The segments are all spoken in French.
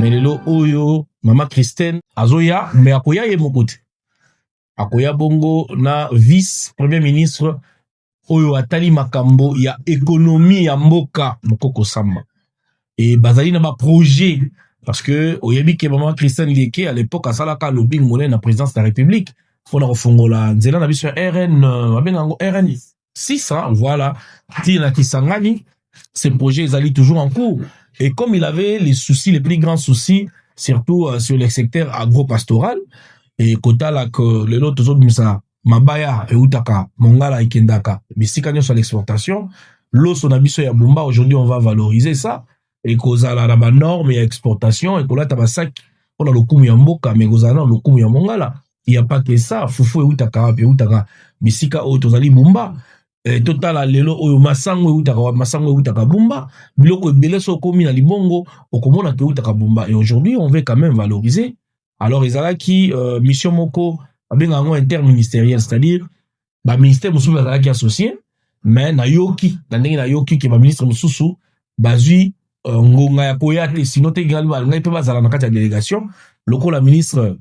mais lelo oyo Mama Christine azoya mais akoya ye mokote akoya bongo na vice premier ministre oyo atali makambo ya économie ya mboka Mokoko Samba et bazali na ba projet parce que oyebi ke Mama Christine Lieke à l'époque asalaka lobbying monnaie na présidence de la République fona kofongola nzela na biso RN babengango RN 6 hein, voilà tina kisangani ces projets ils allaient toujours en cours et comme il avait les soucis les plus grands soucis surtout sur le secteur agro-pastoral et kota la que les autres misa mabaya et utaka mongala ikendaka bisika nyo sur l'exportation l'oso na biso ya bumba aujourd'hui on va valoriser ça et kozala na ba normes et exportation et kola tabasak pour la lokumu ya mboka mais kozala na lokumu ya mongala il y a pas que ça fufu e utaka bisika o tozali bumba total lelo oyo masango utaka bumba biloko ebele so komi na libongo okomona ke utaka bumba et aujourd'hui on veut quand même valoriser alors ezalaki mission moko abenga ngo interministériel c'est-à-dire ba ministère mususu bazalaki associé mais na yoki na ndenge na yoki ke ba ministre mususu bazui ngonga ya koya te sinon te ngali ba ngai pe bazala na kati ya délégation lokola ministre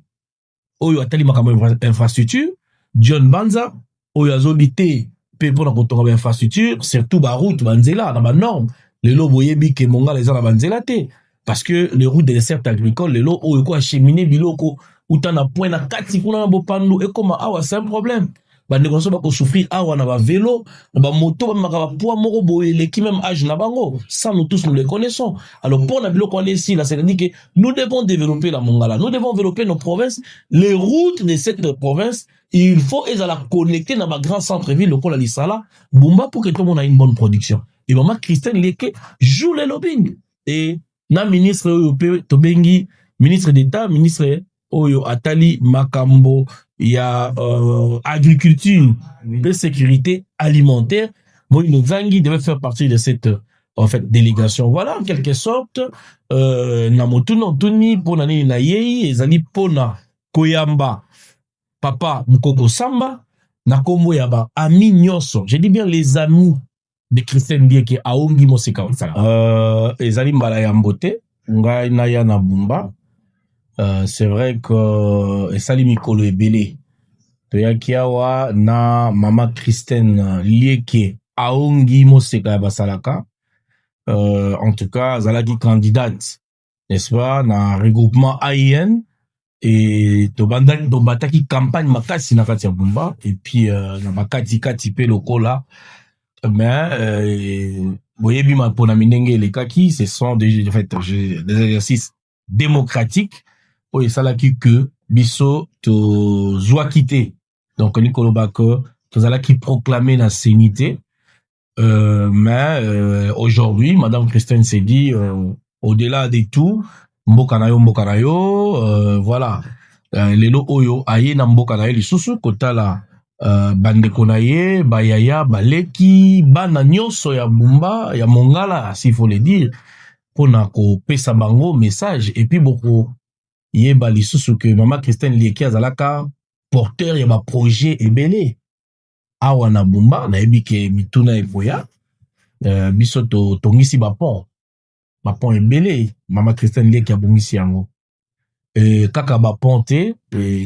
oyo atali makambo infrastructure John Banza oyo azobité pe pour na kotonga infrastructure surtout ba route banzela na ba norme lelo boyebi ke monga les na banzela te parce que les routes des desserts agricoles lelo oyo ko acheminer biloko utana point na kati kuna bopandu et comme awa c'est un problème bande konso ba ko souffrir awa na ba vélo na ba moto ba maka ba poids moko boyele qui même âge na bango ça nous tous nous les connaissons alors pour na biloko on est ici là c'est dire que nous devons développer la Mongala nous devons développer nos provinces les routes de cette province il faut la connecter dans ma grand centre-ville le Kola Lisala Bumba pour que tout le monde ait une bonne production et Mama Christine Lieke joue le lobbying et na ministre Tobengi ministre d'État ministre Oyo Atali Makambo il y a agriculture de sécurité alimentaire Moïno Zangi devait faire partie de cette en fait délégation voilà en quelque sorte Namotuno Tuni Ponani Nayei ezali Pona Koyamba Papa Mokoko Samba Nakombo Yaba Ami Nyoso je dis bien les amis de Christine Lieke Aongi Moseka ezali Mbala Yambote Ngai Naya na Bumba c'est vrai que Sali Mikolo Ebele Toyakiawa na Mama Christine Lieke Aongi Moseka Basalaka en tout cas Zalagi candidate n'est-ce pas na regroupement AIN et Tobataki campagne makasi na kati ya Bumba et puis na makati kati pe lokola mais boyebi ma pona minenge les kaki ce sont des exercices démocratiques et ça là que biso to zwa quitter donc Nicolo Bako to ala qui proclamer la sénité mais aujourd'hui madame Christine s'est dit au-delà de tout mbokanayo voilà lelo oyo aye na mbokanayo lisusu kotala bandeko na ye bayaya baleki bana nyonso ya Bumba ya Mongala s'il faut le dire pona ko pesa bango message et puis beaucoup yeba lisusu que Mama Christine Lieke azalaka porteur ya ba projet ebele awa na Bumba na yebi ke mituna epoya biso to tongisi ba pont ebele Mama Christine Lieke abongisi yango kaka ba ponte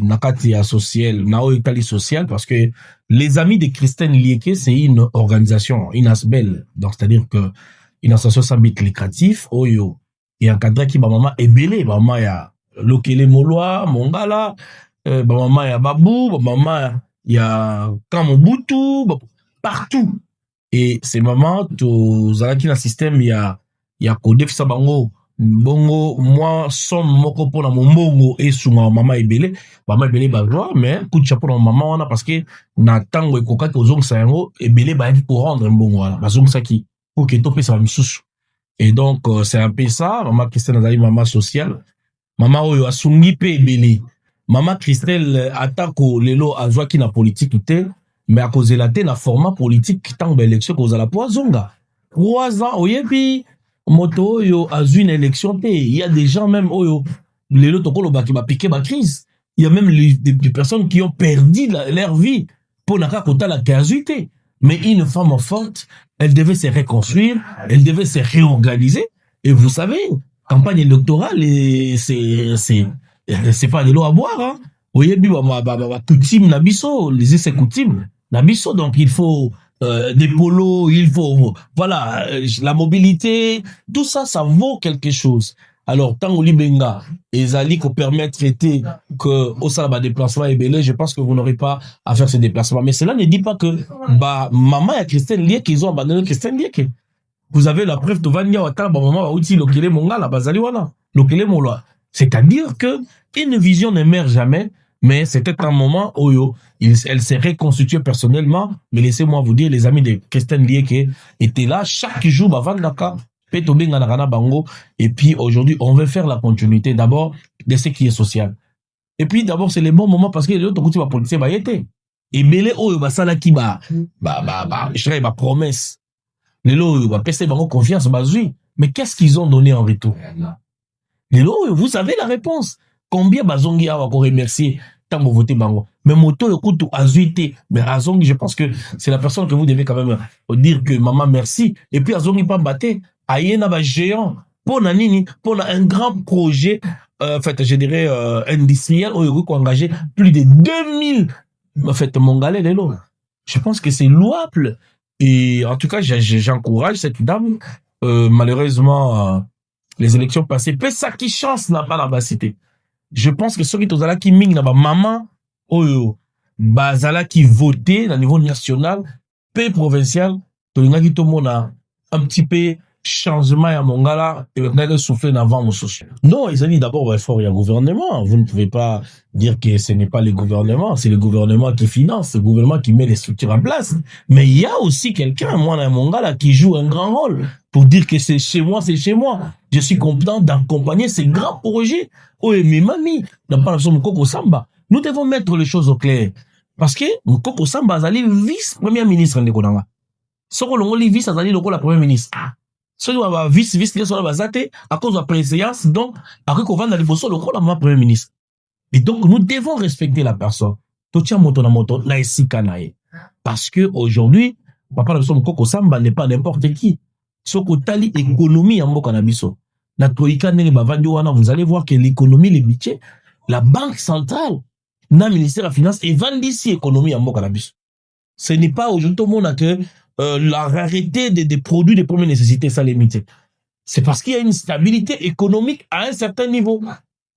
nakati ya social na itali social parce que les amis de Christine Lieke c'est une organisation une ASBEL donc c'est-à-dire que une association sans but lucratif oyo et encadré qui ba mama ebele ba mama ya Lokele Molwa Mongala ba mama ya Babu ba mama ya Kamobutu partout et ces mamans to zalaki na système ya Kodef Sabango bongo moi somme moko pona mombongo et sunga mama ebele ba droit mais coup de chapeau na mama wana parce que na tango ekoka ke ozongisa yango ebele ba yaki pour rendre mbongo wana bazongisa ki pour que topé ça misusu et donc c'est un peu ça Mama Christine azali mama sociale mama oyo asungi pe ebele Mama Christelle atako lelo azwaki na politique te mais à cause la te na format politique tango élection cause la poisonga 3 ans oyebi moto oyo azui une élection te il y a des gens même oyo lelo tokolo baki ba piquer ba crise il y a même des personnes qui ont perdu leur vie pour naka kota la casuité mais une femme forte elle devait se reconstruire elle devait se réorganiser et vous savez campagne électorale, et c'est pas de l'eau à boire, hein. Vous voyez, coutume nabiso, les essais coutumes nabiso, donc il faut des polos, il faut, voilà, la mobilité, tout ça, ça vaut quelque chose. Alors, tant Olibenga et Zali qu'on permet de traiter que au salaba déplacement est belé, je pense que vous n'aurez pas à faire ces déplacements. Mais cela ne dit pas que, maman et Christian Liek, qu'ils ont abandonné Christian Liek. Vous avez la preuve de Vania Ouattara, maman, outil, lokele monga, la bazali wana, lokele mola. C'est-à-dire que une vision ne meurt jamais, mais c'était un moment où elle s'est reconstituée personnellement. Mais laissez-moi vous dire, les amis de Christian Liek étaient là chaque jour, Vandaka. Et puis aujourd'hui, on veut faire la continuité d'abord de ce qui est social. Et puis d'abord, c'est les bons moments parce que les autres côtés, politicien va y être. Et belé oh bah ça là qui je dirais ma promesse. Les lots va pester bango confiance bazui. Mais qu'est-ce qu'ils ont donné en retour? Les lots, vous savez la réponse. Combien bazongi a encore remercier tant que vous votez bango. Mais moto le coup tout azuité. Mais Azongi, je pense que c'est la personne que vous devez quand même dire que maman merci. Et puis Azongi pas battre. Ayena ba géant pour nanini pour un grand projet en fait je dirais industriel où il faut engager plus de 2000 en fait mongalais les lots. Je pense que c'est louable et en tout cas j'encourage cette dame malheureusement les élections passées peu ça qui chance n'a pas la basité. Je pense que ceux qui tozala qui ming na ba maman oyo bazala qui voter au niveau national peu provincial tolinga ki to mona un petit peu changement à Mongala et maintenant souffler avant mon social. Non, ils ont dit d'abord il faut y a gouvernement. Vous ne pouvez pas dire que ce n'est pas le gouvernement, c'est le gouvernement qui finance, le gouvernement qui met les structures en place. Mais il y a aussi quelqu'un, moi à Mongala, qui joue un grand rôle pour dire que c'est chez moi, c'est chez moi. Je suis content d'accompagner ces grands projets. Oh et mes mamies, dans pas la Mokoko Samba. Nous devons mettre les choses au clair parce que Mokoko Samba azali vice-premier ministre Ndekonanga. Soko longoli vice azali loko la premier ministre. Celui qui va vice les sur la basate à cause de la préséance, donc, après qu'on va dans les bossos, le rôle de premier ministre. Et donc, nous devons respecter la personne. Totia moto na moto, na esika nae. Parce que aujourd'hui, papa na biso mukoko samba n'est pas n'importe qui. Soko tali économie en mboka na biso. Na toika nene bavandi wana, vous allez voir que l'économie, les budgets, la banque centrale, na ministère de la finance, et vendit si économie en mboka na biso. Ce n'est pas aujourd'hui tout le monde que la rareté des produits de première nécessité, ça limite. C'est parce qu'il y a une stabilité économique à un certain niveau.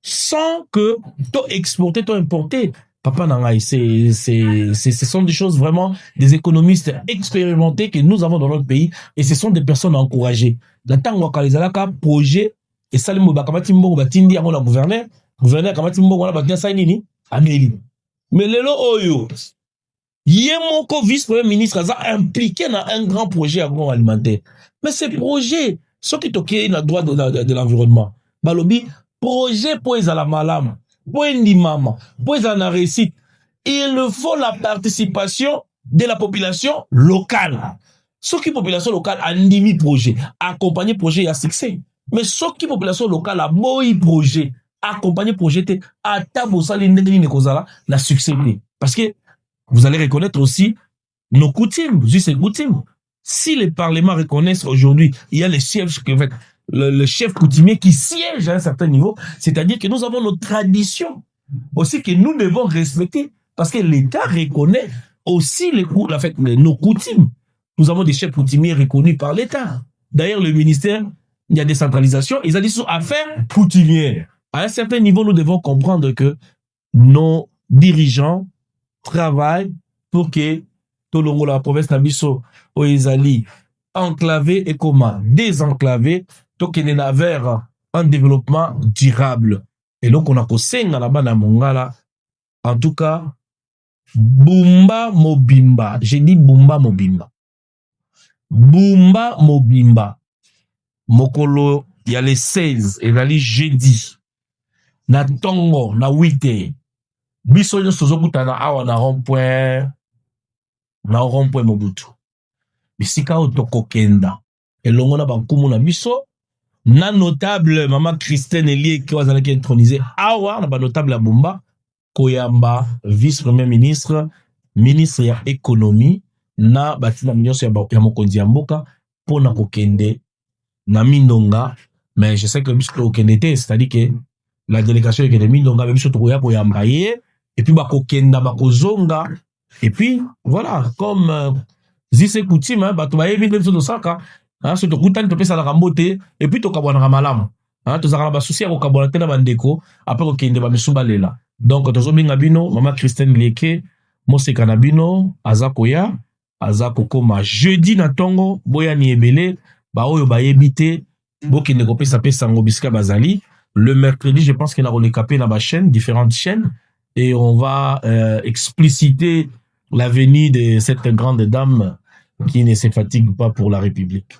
Sans que toi exporter, toi importer. Papa Nangaï, ce sont des choses vraiment, des économistes expérimentés que nous avons dans notre pays et ce sont des personnes encouragées. La tango kalizalaka projet et salimo bakamati mbo batindi à mon gouverneur kamati mbo wana batia sa nini ameli. Mais lelo oyo Yemoko vice-premier ministre a impliqué dans un grand projet agroalimentaire. Mais ces projets, ceux qui toquent dans le droit de l'environnement, balobi, projet pour les malam, pour les maman, pour les réussite, il faut la participation de la population locale. Ceux qui population locale a demi projet, accompagner projet à succès. Mais ceux qui population locale a boy projet, accompagner projet à tabosali ndeni kozala na succès. Parce que vous allez reconnaître aussi nos coutumes, juste ces coutumes. Si les parlements reconnaissent aujourd'hui, il y a les chefs, le chef coutumier qui siège à un certain niveau, c'est-à-dire que nous avons nos traditions aussi que nous devons respecter, parce que l'État reconnaît aussi nos coutumes. Nous avons des chefs coutumiers reconnus par l'État. D'ailleurs, le ministère, il y a décentralisation, ils ont dit sur affaires coutumières. À un certain niveau, nous devons comprendre que nos dirigeants travaillent pour que tout le monde la province Nabiso, Oezali, enclavé et comment désenclavé, tout qu'il y a vers un développement durable. Et donc, on a causé là-bas dans Mongala. En tout cas, Bumba Mobimba. J'ai dit Bumba Mobimba. Bumba Mobimba. Mokolo, il y a les 16, et là, jeudi. Na Tongo, na 8. Biso nyo sozokutana awa na rond-point Mobutu. Bisika otoko kenda. Elongo na bankumu na biso. Na notable Maman Christine Elie qui wazala ki intronisé awa na ba notable ya Bumba. Koyamba, vice-premier ministre, ministre ya économie, na batina minyoso ya mokonzi ya mboka, pona kokende, na Mindonga, mais je sais que biso au Kenete, c'est-à-dire que la délégation est ennemie, donc même biso tokoya pour yambaye, et puis bakokenda bakozonga, et puis voilà, comme zise coutume, hein, bato bayebi nde biso tosaka, hein, so tokutani topesa la rambote, et puis tokabwana malamu, hein, tozaka ba souci ya kokabwana te na bandeko, après kokende ba misuba lela. Donc tozobenga bino mama Christine Lieke, moseka na bino azakoya, azakokoma jeudi na tongo boya ni ebele, ba oyo bayebi te bokende kopesa pesa ngo bisika bazali. Le mercredi, je pense qu'il a recapé dans ma chaîne, différentes chaînes, et on va expliciter la venue de cette grande dame qui ne se fatigue pas pour la République.